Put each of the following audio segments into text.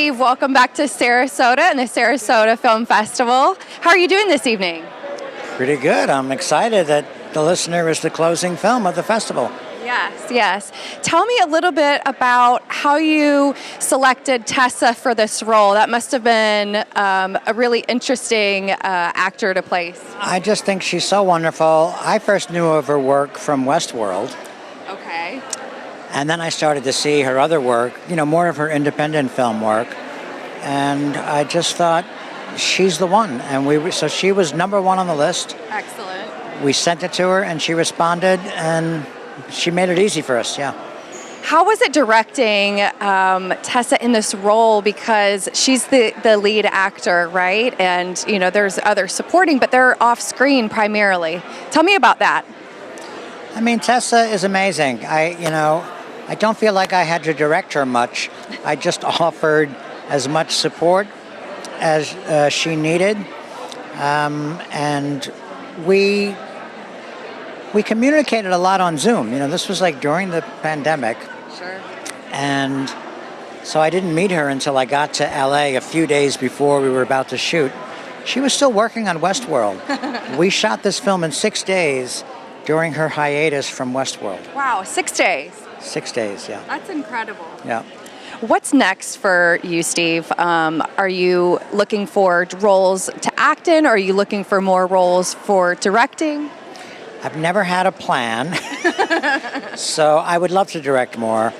Steve, welcome back to Sarasota and the Sarasota Film Festival. How are you doing this evening? Pretty good. I'm excited that The Listener is the closing film of the festival. Yes. Tell me a little bit about how you selected Tessa for this role. That must have been a really interesting actor to place. I just think she's so wonderful. I first knew of her work from Westworld. Okay. And then I started to see her other work, more of her independent film work. And I just thought, she's the one. And so she was number one on the list. Excellent. We sent it to her and she responded, and she made it easy for us, yeah. How was it directing Tessa in this role? Because she's the lead actor, right? And, there's other supporting, but they're off screen primarily. Tell me about that. I mean, Tessa is amazing. I don't feel like I had to direct her much. I just offered as much support as she needed. And we communicated a lot on Zoom. This was like during the pandemic. Sure. And so I didn't meet her until I got to LA a few days before we were about to shoot. She was still working on Westworld. We shot this film in 6 days during her hiatus from Westworld. Wow, 6 days. 6 days, yeah. That's incredible. Yeah. What's next for you, Steve? Are you looking for roles to act in, or are you looking for more roles for directing? I've never had a plan, so I would love to direct more.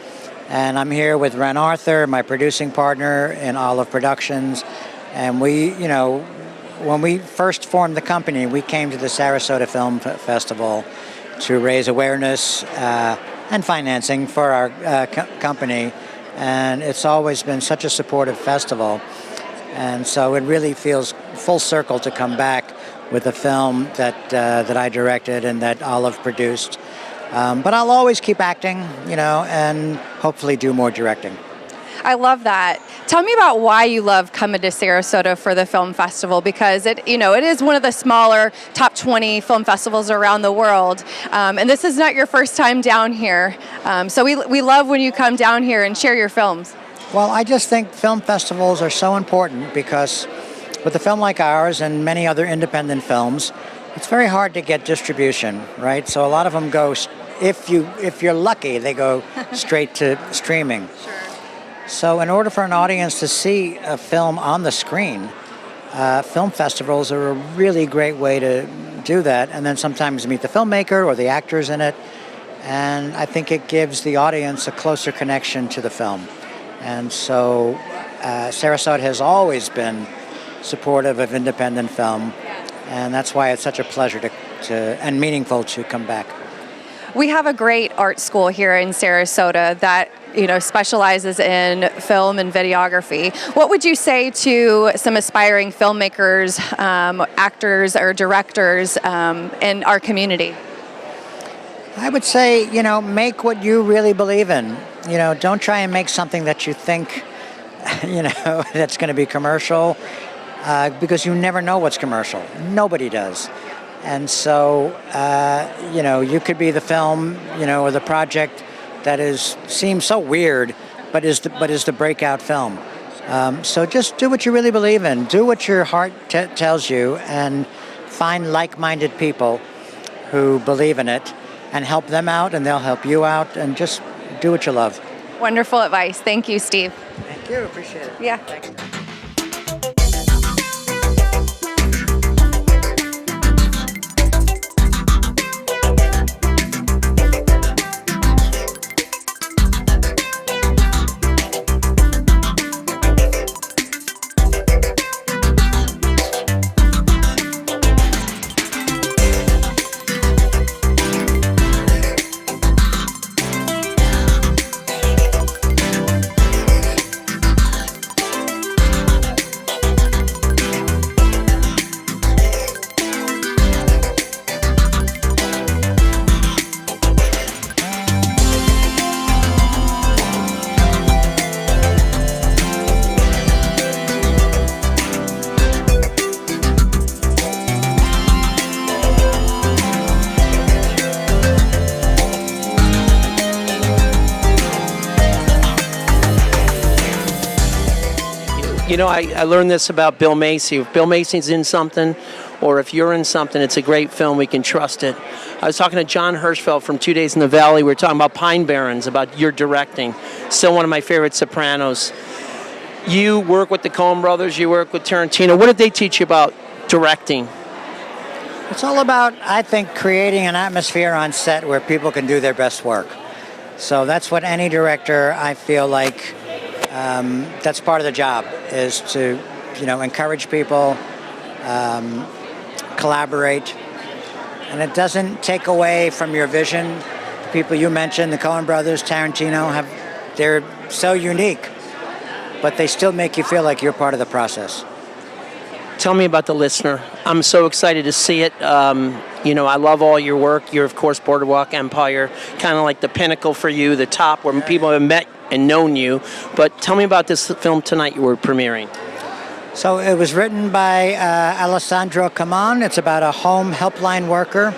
And I'm here with Ren Arthur, my producing partner in Olive Productions. And when we first formed the company, we came to the Sarasota Film Festival to raise awareness and financing for our company. And it's always been such a supportive festival. And so it really feels full circle to come back with a film that I directed and that Olive produced. But I'll always keep acting, and hopefully do more directing. I love that. Tell me about why you love coming to Sarasota for the film festival, because it is one of the smaller top 20 film festivals around the world. And this is not your first time down here. So we love when you come down here and share your films. Well, I just think film festivals are so important because with a film like ours and many other independent films, it's very hard to get distribution, right? So a lot of them go, if you're lucky, they go straight to streaming. Sure. So in order for an audience to see a film on the screen, film festivals are a really great way to do that, and then sometimes meet the filmmaker or the actors in it. And I think it gives the audience a closer connection to the film. And so Sarasota has always been supportive of independent film, and that's why it's such a pleasure and meaningful to come back. We have a great art school here in Sarasota that specializes in film and videography. What would you say to some aspiring filmmakers, actors, or directors in our community? I would say, make what you really believe in. Don't try and make something that you think, that's going to be commercial, because you never know what's commercial. Nobody does. And so, you could be the film, or the project that seems so weird, but is the breakout film. So just do what you really believe in. Do what your heart tells you, and find like-minded people who believe in it, and help them out, and they'll help you out, and just do what you love. Wonderful advice. Thank you, Steve. Thank you. Appreciate it. Yeah. Thanks. You know, I learned this about Bill Macy. If Bill Macy's in something, or if you're in something, it's a great film. We can trust it. I was talking to John Hirschfeld from 2 Days in the Valley. We were talking about Pine Barrens, about your directing. Still one of my favorite Sopranos. You work with the Coen brothers. You work with Tarantino. What did they teach you about directing? It's all about, I think, creating an atmosphere on set where people can do their best work. So that's what any director, I feel like, that's part of the job, is to, encourage people, collaborate, and it doesn't take away from your vision. The people you mentioned, the Coen brothers, Tarantino, they're so unique, but they still make you feel like you're part of the process. Tell me about The Listener. I'm so excited to see it. I love all your work. You're, of course, Boardwalk Empire, kind of like the pinnacle for you, the top where people have met and known you. But tell me about this film tonight you were premiering. So it was written by Alessandro Camon. It's about a home helpline worker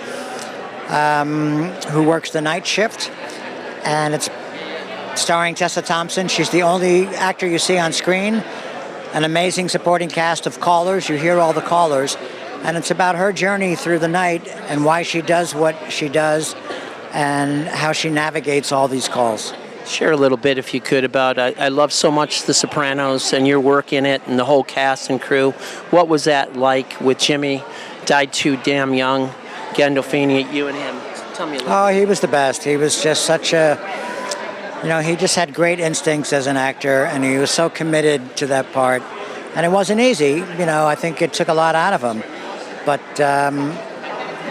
who works the night shift. And it's starring Tessa Thompson. She's the only actor you see on screen. An amazing supporting cast of callers. You hear all the callers. And it's about her journey through the night and why she does what she does and how she navigates all these calls. Share a little bit, if you could, about I love so much The Sopranos and your work in it and the whole cast and crew. What was that like with Jimmy? Died too damn young. Gandolfini, you and him. Tell me a little. Oh, he was the best. He was just such a, he just had great instincts as an actor, and he was so committed to that part. And it wasn't easy. I think it took a lot out of him. But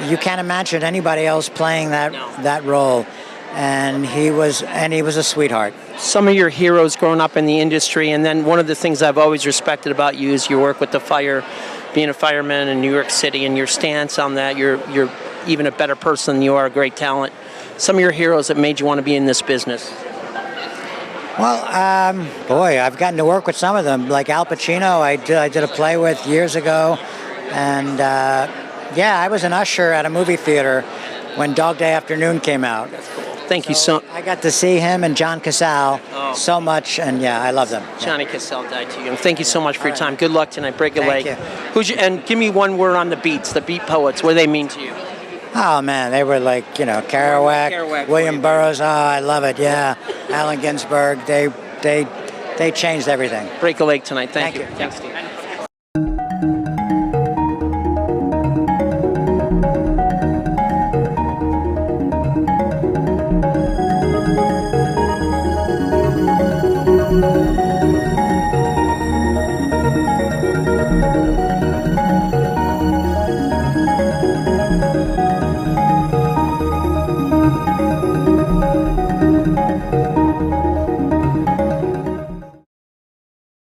you can't imagine anybody else playing that role. And he was a sweetheart. Some of your heroes growing up in the industry, and then one of the things I've always respected about you is your work with the fire, being a fireman in New York City, and your stance on that. You're even a better person than you are a great talent. Some of your heroes that made you want to be in this business. Well, I've gotten to work with some of them, like Al Pacino. I did a play with years ago, and I was an usher at a movie theater when Dog Day Afternoon came out. Thank you so. I got to see him and John Cassell so much, and I love them. Johnny Cassell died too young. Thank you so much for your time. Good luck tonight. Break a leg. Thank you. And give me one word on the beats, the beat poets. What do they mean to you? Oh man, they were like Kerouac, William Burroughs. Oh, I love it. Yeah, Allen Ginsberg. They changed everything. Break a leg tonight. Thank you. Thanks, Steve. Steve.